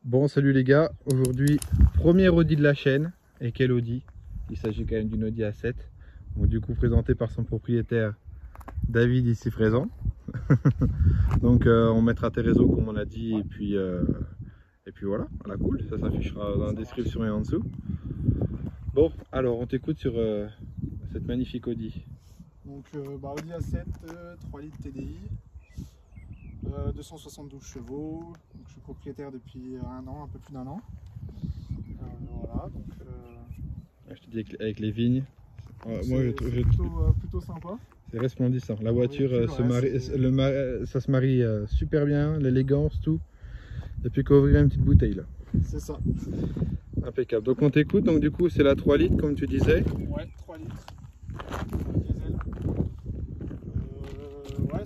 Bon, salut les gars, aujourd'hui premier Audi de la chaîne. Et quel Audi? Il s'agit quand même d'une Audi A7. Donc du coup présenté par son propriétaire David ici présent. Donc on mettra tes réseaux comme on l'a dit, et puis voilà, voilà, cool, ça s'affichera dans la description et en dessous. Bon, alors on t'écoute sur cette magnifique Audi. Donc Audi A7, 3 litres TDI, 272 chevaux. Donc, je suis propriétaire depuis un an, un peu plus d'un an. Voilà, donc Je te dis avec les vignes. c'est plutôt sympa. C'est resplendissant. La voiture ça se marie super bien, l'élégance, tout. Et puis qu'à ouvrir une petite bouteille là. C'est ça. Impeccable. Donc on t'écoute, donc du coup c'est la 3 litres comme tu disais. Ouais, 3 litres. Diesel. Ouais,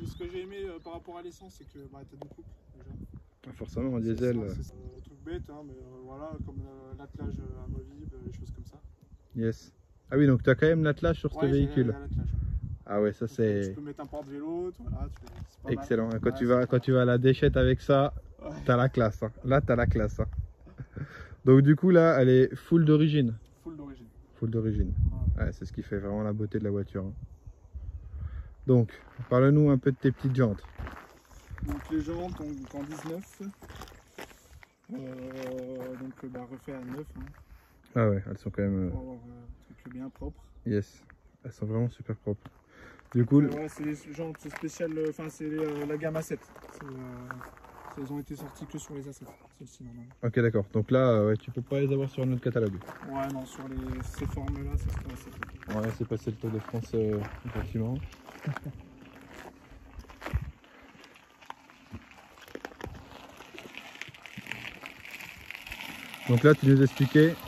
ce que j'ai aimé par rapport à l'essence, c'est que t'as deux coupes déjà. Forcément en diesel. C'est un truc bête, hein, mais voilà, comme l'attelage amovible, les choses comme ça. Yes. Ah oui, donc tu as quand même l'attelage sur ce véhicule. Ah ouais, ça c'est... Tu peux mettre un porte-vélo, voilà, c'est pas excellent. mal. Quand tu vas à la déchette avec ça, ouais. T'as la classe. Hein. Là, t'as la classe. Hein. Donc du coup, là, elle est full d'origine. Full d'origine. Full d'origine. Ouais, c'est ce qui fait vraiment la beauté de la voiture. Hein. Donc, parle-nous un peu de tes petites jantes. Donc les jantes en 19. Refait à 9. Hein. Ah ouais, elles sont quand même... Pour avoir un truc bien propre. Yes, elles sont vraiment super propres. Du coup... ouais, c'est les jantes spéciales, enfin c'est la gamme A7. Elles ont été sorties que sur les A7, celles-ci normalement. Ok, d'accord. Donc là, ouais, tu peux pas les avoir sur notre catalogue. Ouais, non, sur ces formes-là, ça serait assez peu. Ouais, c'est passé le Tour de France, effectivement. Donc là, tu nous expliquais... donc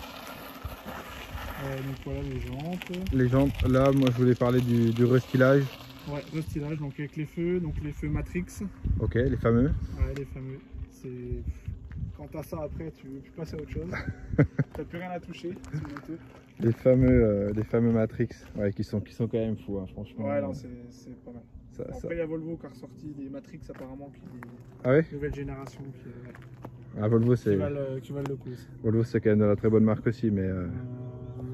voilà les jantes. Les jantes, là, moi je voulais parler du restylage. Ouais, restylage, donc avec les feux Matrix. Ok, les fameux. Ouais, les fameux. Quand t'as ça après, tu peux passer à autre chose. T'as plus rien à toucher, les fameux Matrix, ouais, qui sont quand même fous, hein, franchement. Ouais, non, c'est pas mal. Après, il y a Volvo qui a ressorti des Matrix apparemment, nouvelle génération. Volvo, qui valent le coup. Volvo, c'est quand même de la très bonne marque aussi, mais...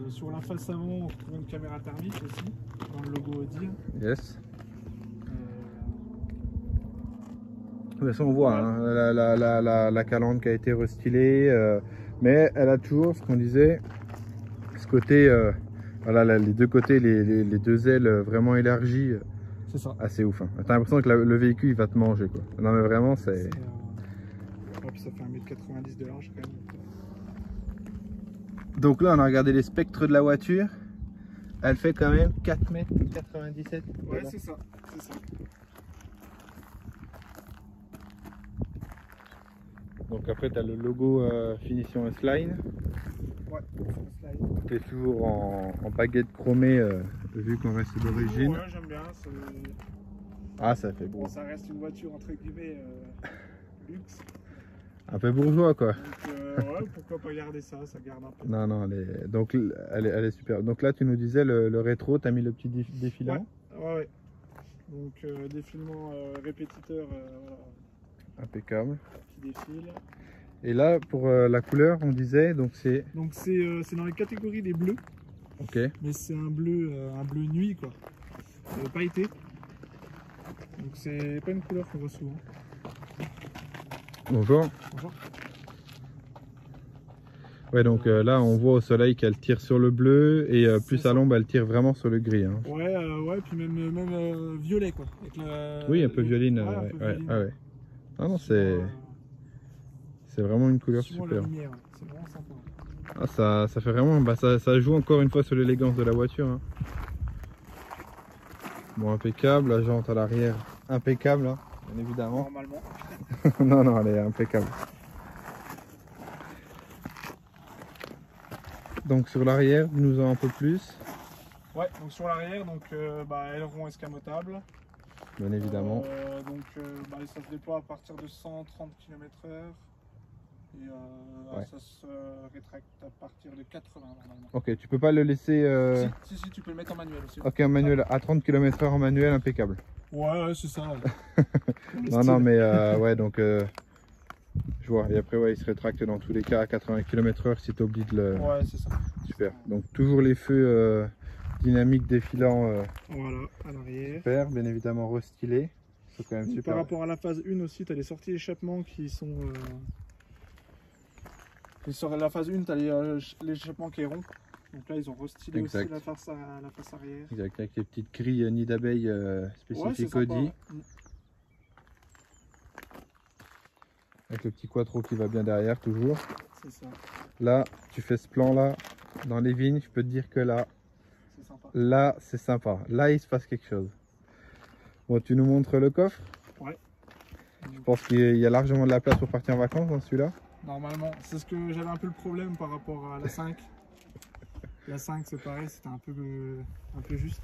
sur la face avant, on retrouve une caméra thermique aussi, dans le logo Audi. Yes. De toute façon, on voit hein, la calandre qui a été restylée, mais elle a toujours ce qu'on disait, ce côté, voilà, les deux côtés, les deux ailes vraiment élargies. C'est ça. Assez ouf. Hein. T'as l'impression que le véhicule il va te manger quoi. Non mais vraiment c'est... Ouais, puis ça fait 1,90 m de large quand même. Donc là on a regardé les spectres de la voiture. Elle fait quand même 4,97 m. Ouais, c'est ça. Donc après tu as le logo finition S-Line. Ouais, S-Line. Tu es toujours en baguette chromée vu qu'on reste d'origine. Ouais, j'aime bien. Ah, ça fait beau. Bon, ça reste une voiture entre guillemets luxe. Un peu bourgeois quoi. Donc ouais, pourquoi pas garder ça, ça garde un peu. Non, elle est super. Donc là tu nous disais le rétro, tu as mis le petit défilant. Ouais. Donc défilement répétiteur. Impeccable. Qui défile. Et là pour la couleur on disait, donc c'est dans les catégories des bleus. Ok. Mais c'est un bleu nuit quoi. Pailleté. Donc c'est pas une couleur qu'on voit souvent. Bonjour. Bonjour. Ouais, donc là on voit au soleil qu'elle tire sur le bleu et plus à l'ombre elle tire vraiment sur le gris. Hein. Ouais, puis même violet quoi. Avec oui, un peu violine. Ouais. Non, c'est vraiment une couleur super. C'est vraiment sympa. Ah, ça fait vraiment, ça joue encore une fois sur l'élégance de la voiture. Hein. Bon, impeccable, la jante à l'arrière, impeccable, hein, bien évidemment. Normalement. non, elle est impeccable. Donc sur l'arrière, nous en un peu plus. Ouais, donc sur l'arrière, aileron escamotable. Bien évidemment. Ça se déploie à partir de 130 km/h. Et Ouais. ça se rétracte à partir de 80 normalement. Ok, tu peux pas le laisser... Si, tu peux le mettre en manuel aussi. Ok, en manuel, à 30 km/h en manuel, impeccable. Ouais, c'est ça. Non, mais ouais, donc je vois. Et après, ouais, il se rétracte dans tous les cas à 80 km/h si tu oublies de le... Ouais, c'est ça. Super. Donc toujours les feux dynamiques défilants. Voilà, à l'arrière. Super, bien évidemment restylés. C'est quand même super. Par rapport à la phase 1 aussi, tu as les sorties d'échappement qui sont... Sur la phase 1, tu as l'échappement qui est rond. Donc là, ils ont restylé aussi la face arrière. Exact, avec les petites grilles nid d'abeilles spécifiques Audi. Ouais. Avec le petit quattro qui va bien derrière, toujours. C'est ça. Là, tu fais ce plan-là, dans les vignes, je peux te dire que là, c'est sympa. Là, c'est sympa. Là, il se passe quelque chose. Bon, tu nous montres le coffre? Ouais. Je pense qu'il y a largement de la place pour partir en vacances dans celui-là. Normalement, c'est ce que j'avais un peu le problème par rapport à la 5. La 5, c'est pareil, c'était un peu juste.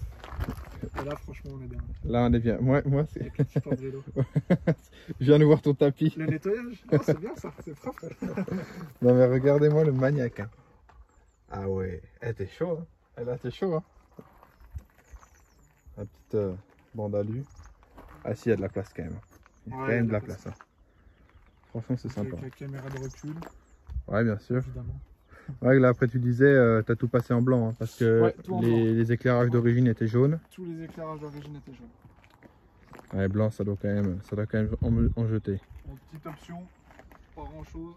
Et là, franchement, on est bien. Là, on est bien. Moi c'est... Avec le petit porte-vélo. Je viens de voir ton tapis. Le nettoyage, oh, c'est bien ça, c'est propre. Non, mais regardez-moi le maniaque. Hein. Ah ouais, elle était chaud. Hein. Elle a été chaud. Hein. La petite bande alu. Ah si, il y a de la place quand même. Il y a quand même de la place. Hein. Franchement, c'est sympa. Avec la caméra de recul. Ouais, bien sûr. Évidemment. Ouais, là après tu disais, t'as tout passé en blanc, hein, parce que ouais, les éclairages d'origine étaient jaunes. Tous les éclairages d'origine étaient jaunes. Ouais, blanc, ça doit quand même en jeter. Donc, petite option, pas grand chose.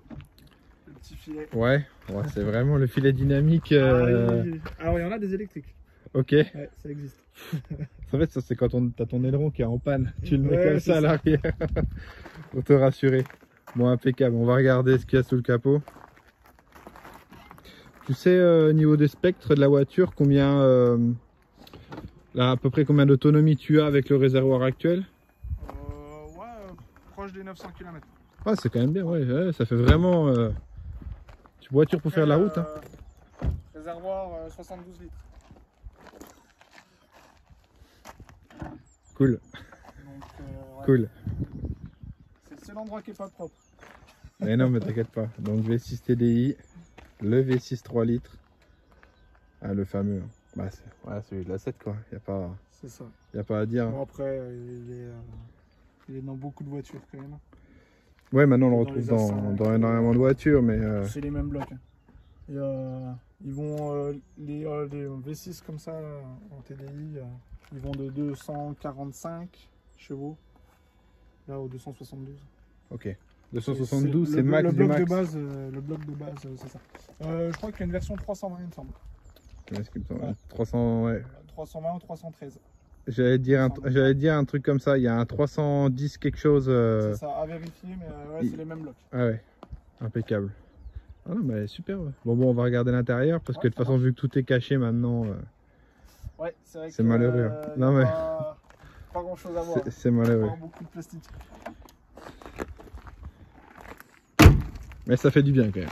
Le petit filet. Ouais, c'est vraiment le filet dynamique. Alors il y en a des électriques. Ok. Ouais, ça existe. En fait, ça c'est quand t'as ton aileron qui est en panne. Tu le mets comme ça à ça. l'arrière. Pour te rassurer. Bon, impeccable. On va regarder ce qu'il y a sous le capot. Tu sais, au niveau des spectres de la voiture, combien, là, à peu près combien d'autonomie tu as avec le réservoir actuel? Ouais, proche des 900 km. Ah, c'est quand même bien, ouais, ça fait vraiment voiture pour faire la route. Hein. Réservoir 72 litres. Cool. Donc, ouais. Cool. C'est le seul endroit qui est pas propre. Mais non, mais t'inquiète pas. Donc V6 TDI, le V6 3 litres. Ah, le fameux. Bah, c'est celui de la 7 quoi. Il n'y a pas à dire. Bon, après, il est dans beaucoup de voitures quand même. Ouais, maintenant on le retrouve dans énormément de voitures, mais... C'est les mêmes blocs. Hein. Et, ils vont, les V6 comme ça, en TDI, ils vont de 245 chevaux, là au 272. Ok. 272, c'est max du max. Le bloc de base, c'est ça. Je crois qu'il y a une version 320, il me semble. Ouais. 300, ouais. 320 ou 313. J'allais dire un truc comme ça, il y a un 310 quelque chose. C'est ça, à vérifier, mais ouais, c'est les mêmes blocs. Ah ouais, impeccable. Ah non, mais super. Ouais. Bon, on va regarder l'intérieur parce que de toute façon, vu que tout est caché maintenant, ouais, c'est vrai que c'est malheureux. Non, mais... pas grand chose à voir. C'est malheureux. Pas beaucoup de plastique. Mais ça fait du bien quand même.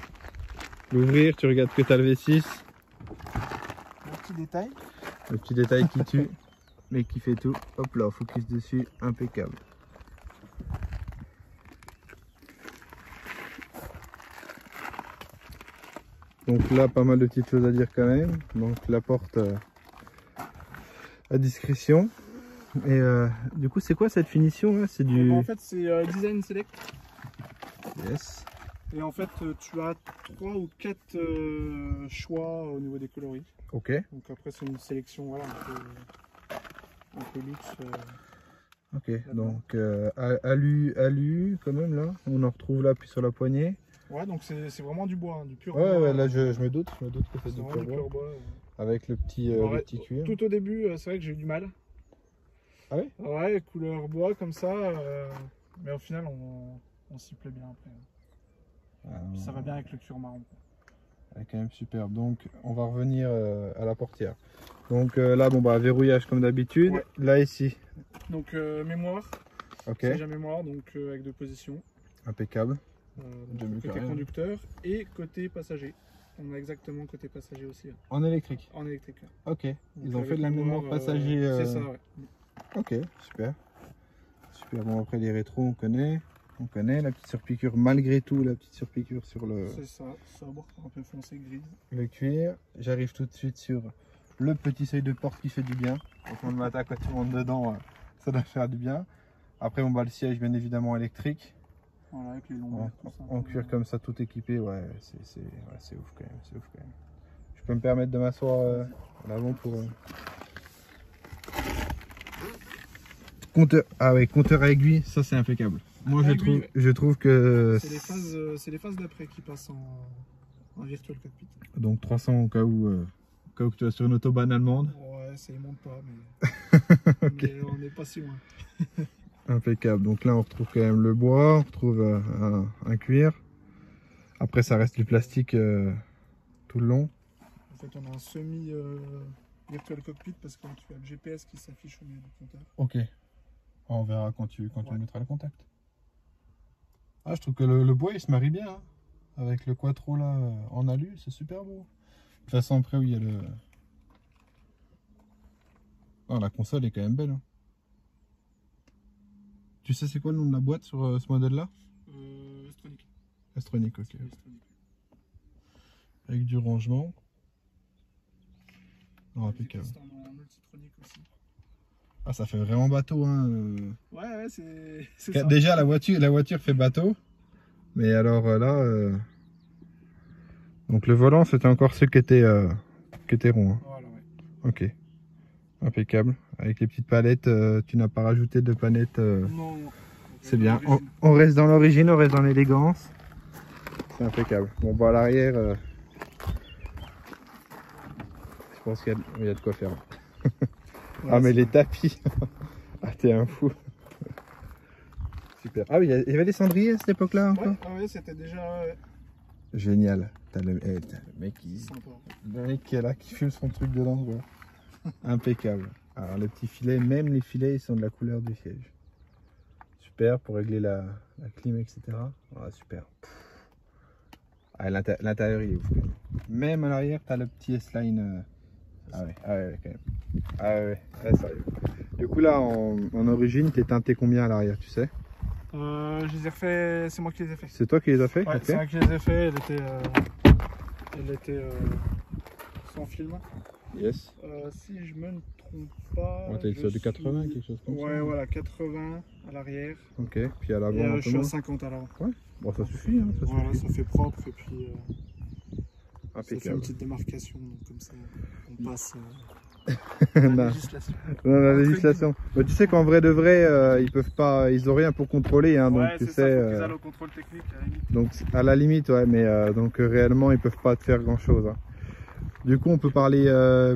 L'ouvrir, tu regardes que t'as le V6. Le petit détail. Le petit détail qui tue, mais qui fait tout. Hop là, focus dessus, impeccable. Donc là, pas mal de petites choses à dire quand même. Donc la porte à discrétion. Et du coup, c'est quoi cette finition là? C'est du... En fait, c'est Design Select. Yes. Et en fait, tu as 3 ou 4 choix au niveau des coloris. Ok. Donc après, c'est une sélection voilà, un peu luxe. Ok, donc alu quand même là. On en retrouve là, puis sur la poignée. Ouais, donc c'est vraiment du bois, hein, du pur bois. Ouais, là je me doute que c'est du pur bois. Avec le petit cuir. Tout au début, c'est vrai que j'ai eu du mal. Ah oui? Ouais, couleur bois comme ça. Mais au final, on s'y plaît bien après. Puis ça va bien avec le cuir marron. Elle est quand même superbe. Donc on va revenir à la portière. Donc là, verrouillage comme d'habitude. Ouais. Là ici. Donc mémoire. Ok. C'est déjà mémoire, donc avec 2 positions. Impeccable. Côté conducteur et côté passager. On a exactement côté passager aussi. Là. En électrique. En électrique. Là. Ok. Donc, ils ont fait de la mémoire passager. C'est ça, ouais. Ok, super. Super. Bon, après les rétros, on connaît. on connaît la petite surpiqûre, malgré tout, la petite surpiqûre sur C'est ça, sobre, un peu foncé gris. le cuir. J'arrive tout de suite sur le petit seuil de porte qui fait du bien. Quand le matin, quand tu montes dedans, ça doit faire du bien. Après, on bat le siège, bien évidemment, électrique. Voilà, avec les longueurs, En cuir comme ça, tout équipé, ouais, c'est ouf quand même, c'est ouf quand même. Je peux me permettre de m'asseoir à l'avant pour... Compteur, ah ouais, compteur à aiguille, ça c'est impeccable. Moi je trouve que... C'est les phases d'après qui passent en virtual cockpit. Donc 300 au cas où tu vas sur une autobahn allemande. Ouais, ça y monte pas, mais, Okay. mais on n'est pas si loin. Impeccable, donc là on retrouve quand même le bois, on retrouve un cuir. Après ça reste du plastique tout le long. En fait on a un semi virtual cockpit parce que tu as le GPS qui s'affiche au milieu du compteur. Ok, on verra quand tu mettras le contact. Ah, je trouve que le bois il se marie bien, hein. Avec le quattro là en alu, c'est super beau. De toute façon après, oui, il y a le... Oh, la console est quand même belle, hein. Tu sais c'est quoi le nom de la boîte sur ce modèle là? Astronic. Astronic, ok. Astronic. Avec du rangement. Oh, impeccable. En multitronic aussi. Ah, ça fait vraiment bateau, hein. Ouais, c'est ça. Déjà la voiture fait bateau. Mais alors là... Donc le volant c'était encore ceux qui étaient ronds, hein. Voilà, ouais. Ok. Impeccable. Avec les petites palettes, tu n'as pas rajouté de panettes. Non. C'est bien. On reste dans l'origine, on reste dans l'élégance. C'est impeccable. Bon, bah à l'arrière, je pense qu'il y a de quoi faire. Ouais, ah, mais les tapis. Ah, t'es un fou. Super. Ah oui, il y avait des cendriers à cette époque-là encore. Ouais, c'était déjà Génial. T'as le mec sympa. le mec qui est là, qui fume son truc dedans, quoi. Impeccable. Alors les petits filets, même les filets, ils sont de la couleur du siège. Super pour régler la clim, etc. Ah, super. Ah, l'intérieur il est ouf. Même à l'arrière, t'as le petit S-Line. Ah ouais, quand même. Ah ouais, sérieux. Du coup là, en origine, t'es teinté combien à l'arrière, tu sais? Je les ai refait, c'est moi qui les ai fait. C'est toi qui les as fait? Ouais, Okay. c'est moi qui les ai fait, elle était sans film. Yes. Si je me trompe pas. Ouais, t'es sur du 80, quelque chose comme ça. Ouais, voilà, 80 à l'arrière. Ok, puis à l'avant. Et je suis à 50 à l'avant. Ouais, bon, ça suffit. Hein, voilà, ça fait propre et puis ça fait une impeccable. petite démarcation, donc comme ça on passe Non. la législation. Non, la législation. Mais tu sais qu'en vrai de vrai, ils peuvent pas, ils ont rien pour contrôler, hein, donc Ouais, tu c'est sais. ça, faut qu'ils aillent au contrôle technique à la limite. Donc à la limite, ouais, mais donc réellement ils peuvent pas te faire grand chose. Hein. Du coup, on peut parler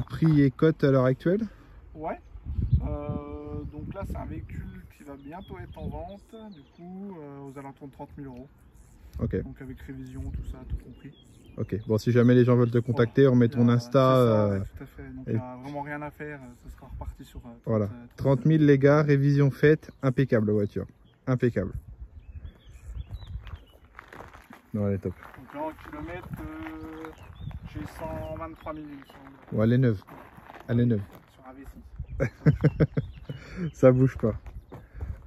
prix et cote à l'heure actuelle. Ouais. Donc là, c'est un véhicule qui va bientôt être en vente, du coup, aux alentours de 30 000 €. Ok. Donc avec révision, tout ça, tout compris. Ok. Bon, si jamais les gens veulent te contacter, on met ton Insta. Ça, ouais, tout à fait. Donc il n'y a vraiment rien à faire. Ce sera reparti sur. Voilà. 30 000 les gars, révision faite, impeccable la voiture. Impeccable. Non, elle est top. Donc là, en kilomètres, j'ai 123 000. Bon, elle est neuve. Elle est neuve. Sur un V6. Ça bouge pas.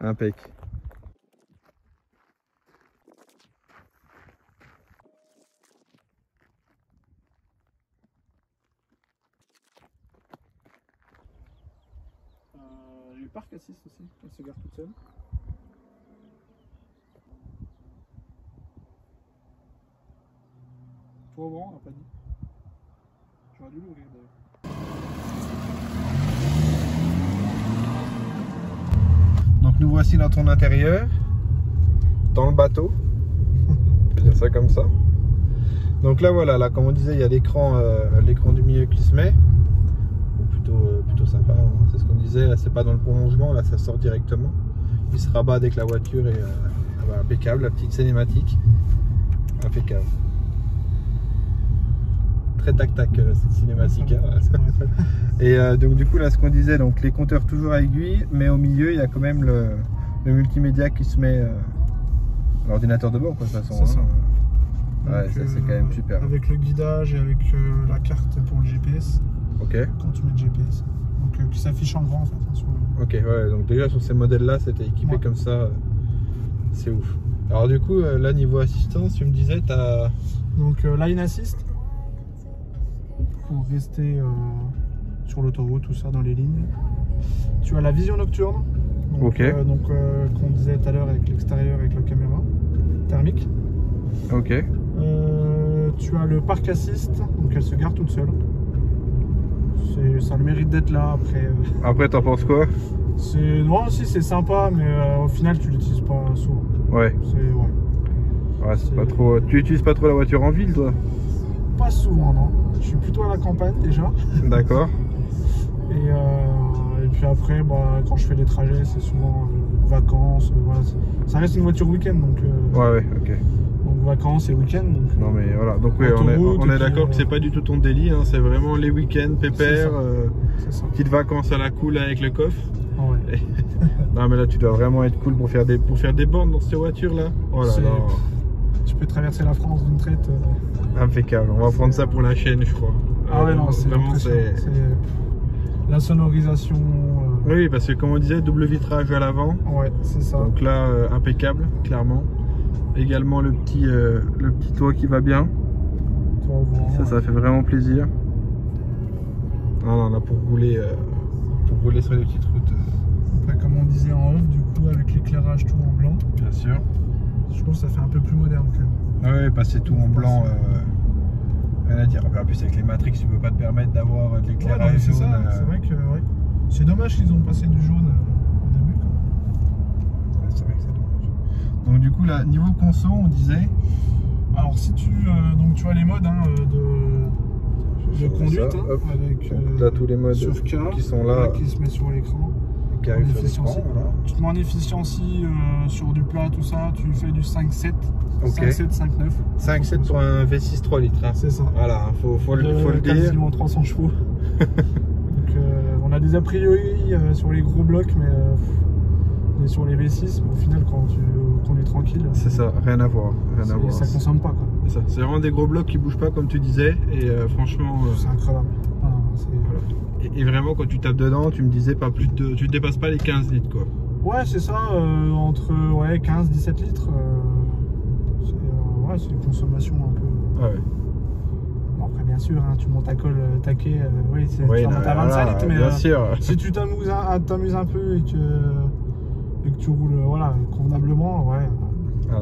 Impec. J'ai eu Parc Assist aussi, elle se gare toute seule. Toi, bon, on n'a pas dit. J'aurais dû l'ouvrir d'ailleurs. Donc nous voici dans ton intérieur, dans le bateau, on peut dire ça comme ça. Donc là voilà, là comme on disait, il y a l'écran du milieu qui se met, plutôt sympa, hein. C'est ce qu'on disait, là c'est pas dans le prolongement, là ça sort directement, il se rabat dès que la voiture est impeccable, la petite cinématique, impeccable. Très tac-tac cette cinématique. Hein. Et donc du coup là ce qu'on disait, donc les compteurs toujours à aiguille, mais au milieu il y a quand même le multimédia qui se met l'ordinateur de bord quoi, de toute façon. C'est ça. Ouais, Donc, ça c'est quand même super. Avec le guidage et avec la carte pour le GPS. Ok. Quand tu mets le GPS. Donc qui s'affiche en grand en fait. Hein, sur le... Ok, ouais, donc déjà sur ces modèles là c'était équipé Ouais. comme ça, c'est ouf. Alors du coup, là niveau assistance, tu me disais, t'as... Donc line assist pour rester sur l'autoroute, tout ça, dans les lignes. Tu as la vision nocturne, donc, Ok. qu'on disait tout à l'heure avec l'extérieur, avec la caméra thermique. Ok. Tu as le park assist, donc elle se gare toute seule. Ça a le mérite d'être là après. Après, t'en penses quoi? Non, si c'est sympa, mais au final tu l'utilises pas souvent. Ouais. Ouais. Ouais, c'est pas trop... Tu utilises pas trop la voiture en ville, toi? Pas souvent, non. Je suis plutôt à la campagne déjà. D'accord. Et puis après, bah, quand je fais des trajets, c'est souvent vacances. Voilà. Ça reste une voiture week-end, donc. Ouais, ok. Donc vacances et week-end. Donc, Non mais voilà, donc oui, autoroute, on est d'accord que c'est pas du tout ton délit, hein, c'est vraiment les week-ends pépères, c'est ça. petites vacances à la cool avec le coffre. Ah ouais. Non mais là tu dois vraiment être cool pour faire des bandes dans cette voiture là. Oh là là. Tu peux traverser la France d'une traite. Impeccable, on va prendre ça pour la chaîne je crois. Ah ouais, non, c'est vraiment c'est la sonorisation. Oui, parce que comme on disait, double vitrage à l'avant. Ouais, c'est ça. Donc là, impeccable, clairement. Également le petit toit qui va bien. Ça fait vraiment plaisir. Non, là pour rouler sur les petites routes. Après, comme on disait en off, du coup, avec l'éclairage tout en blanc. Bien sûr. Je trouve que ça fait un peu plus moderne quand même. Oui, passer tout en blanc, rien à dire. En plus, avec les Matrix, tu peux pas te permettre d'avoir de l'éclairage ouais, c'est jaune. ça, c'est vrai que ouais. C'est dommage qu'ils ont passé du jaune au début. Ouais, c'est vrai que c'est dommage. Donc du coup, là, niveau conso, on disait... Alors si tu as les modes de conduite, ça, hein, avec là, tous les modes sur K, qui sont là, qui se met sur l'écran. qui arrivent sur l'écran, voilà. Tu te mets en efficiency sur du plat, tout ça, tu fais du 5.7, Ok. 5.7, 5.9. 5.7 pour un V6 3 litres. Hein. C'est ça. Voilà, faut le dire. Quasiment 300 chevaux. Donc on a des a priori sur les gros blocs, mais sur les V6, au final quand on est tranquille, c'est ça, rien à voir. Ça consomme pas quoi. C'est vraiment des gros blocs qui bougent pas comme tu disais et franchement c'est incroyable. Voilà. Et vraiment quand tu tapes dedans, tu me disais pas plus de, tu dépasses pas les 15 litres quoi. Ouais c'est ça, entre 15-17 litres. C'est une consommation un peu. Ah ouais. Bon, après bien sûr, hein, tu montes à col taquet, oui, tu montes à 25 litres, mais bien sûr. Si tu t'amuses un peu et que tu roules convenablement, ouais.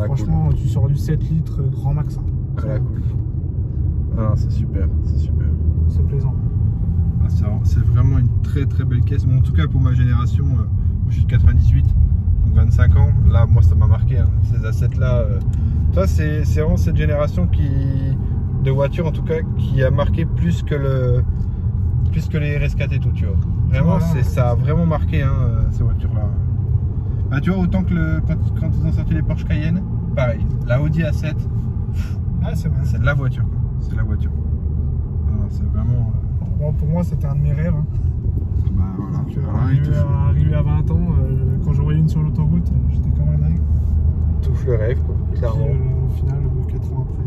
Franchement, tu sors du 7 litres grand max. Hein. À la cool. Ah, c'est super, c'est super. C'est plaisant. Ah, c'est vraiment une très très belle caisse. Bon, en tout cas pour ma génération, moi je suis de 98, donc 25 ans. Là, moi ça m'a marqué, hein, ces assets là. Toi, c'est vraiment cette génération de voitures en tout cas qui a marqué plus que les RS4 et tout, tu vois. Vraiment, voilà, ça a vraiment marqué hein, ces voitures là. Bah, tu vois, autant que quand ils ont sorti les Porsche Cayenne, pareil, la Audi A7, c'est de la voiture, quoi. C'est de la voiture. C'est vraiment. Bon, pour moi, c'était un de mes rêves. Hein. Bah, voilà. Donc, arrivé à 20 ans, quand j'en voyais une sur l'autoroute, j'étais comme un dingue. Touche le rêve, quoi, clairement. Au final, 4 ans après.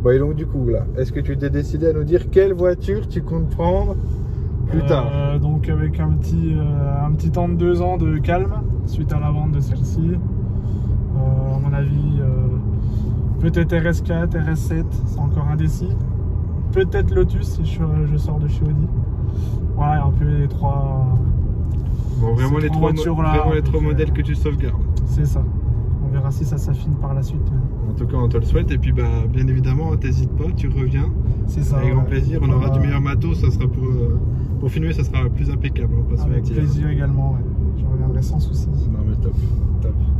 Bon, et donc, du coup, là, est-ce que tu t'es décidé à nous dire quelle voiture tu comptes prendre plus tard? Donc, avec un petit temps de 2 ans de calme suite à la vente de celle-ci. À mon avis, peut-être RS4, RS7, c'est encore indécis. Peut-être Lotus si je sors de chez Audi. Voilà, un peu les trois. Bon, vraiment les trois modèles que tu sauvegardes. C'est ça. On verra si ça s'affine par la suite. En tout cas, on te le souhaite. Et puis, bah, bien évidemment, t'hésites pas, tu reviens. C'est ça. Avec grand plaisir. On aura du meilleur matos. Ça sera pour filmer, ça sera plus impeccable. On passe avec plaisir également. Ouais. Je reviendrai sans souci. Non, mais top.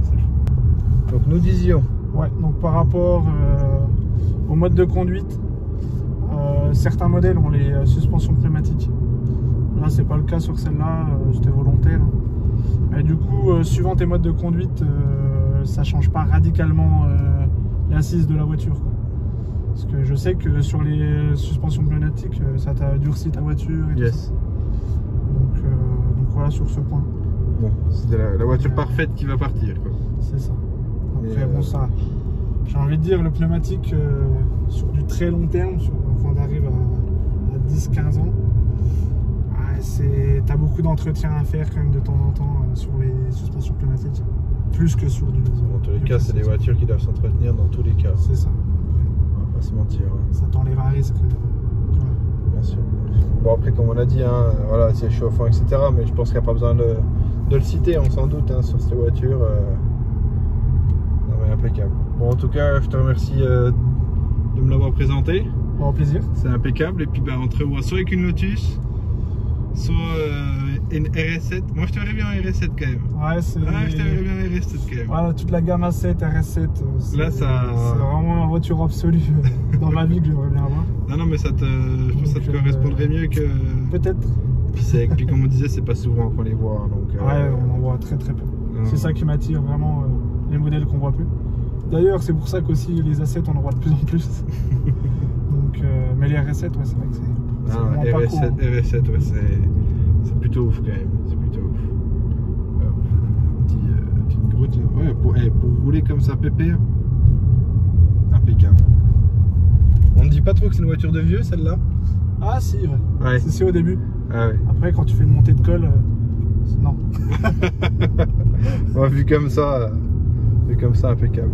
C'est fou. Donc, nous disions. Ouais. Donc, par rapport au mode de conduite. Certains modèles ont les suspensions pneumatiques. Là, c'est pas le cas sur celle-là, c'était volontaire. Et du coup, suivant tes modes de conduite, ça change pas radicalement l'assise de la voiture. Quoi. Parce que je sais que sur les suspensions pneumatiques, ça t'a durci ta voiture. Et yes. tout ça. Donc voilà sur ce point. Bon, c'est la voiture parfaite qui va partir. C'est ça. Après, bon, ça. J'ai envie de dire, le pneumatique, sur du très long terme, quand on arrive à 10-15 ans, t'as beaucoup d'entretien à faire quand même de temps en temps sur les suspensions pneumatiques. plus que sur du. Dans tous les cas, c'est des voitures qui doivent s'entretenir dans tous les cas. C'est ça. On va pas se mentir. Hein. Ça t'enlève un risque. Bien sûr. Bon, après, comme on a dit, hein, voilà, c'est chauffant, etc. Mais je pense qu'il n'y a pas besoin de le citer, on s'en doute, hein, sur cette voiture. Non, mais impeccable. Bon, en tout cas, je te remercie de me l'avoir présenté. Bon, plaisir. C'est impeccable. Et puis, bah, on te revoit soit avec une Lotus, soit une RS7. Moi, je te verrais bien en RS7 quand même. Ouais, c'est. Ouais, je te verrais bien en RS7 quand même. Voilà, toute la gamme A7, RS7. Là, ça. C'est vraiment une voiture absolue dans ma vie que j'aimerais bien avoir. Non, mais ça te, je pense que ça te correspondrait mieux que. Peut-être. Puis comme on disait, c'est pas souvent qu'on les voit. Donc, ouais, on en voit très très peu. C'est ça qui m'attire vraiment, les modèles qu'on voit plus. D'ailleurs, c'est pour ça qu'aussi les A7, on en voit de plus en plus. Donc, mais les RS7, ouais, c'est vrai que c'est. RS7, ouais, c'est plutôt ouf quand même. C'est plutôt ouf. Petite grotte. Ouais, pour rouler comme ça, pépère, impeccable. On ne dit pas trop que c'est une voiture de vieux, celle-là? Ah si, ouais. Ouais. C'est au début. Ah ouais. Après, quand tu fais une montée de colle, non. Bon, vu comme ça, impeccable.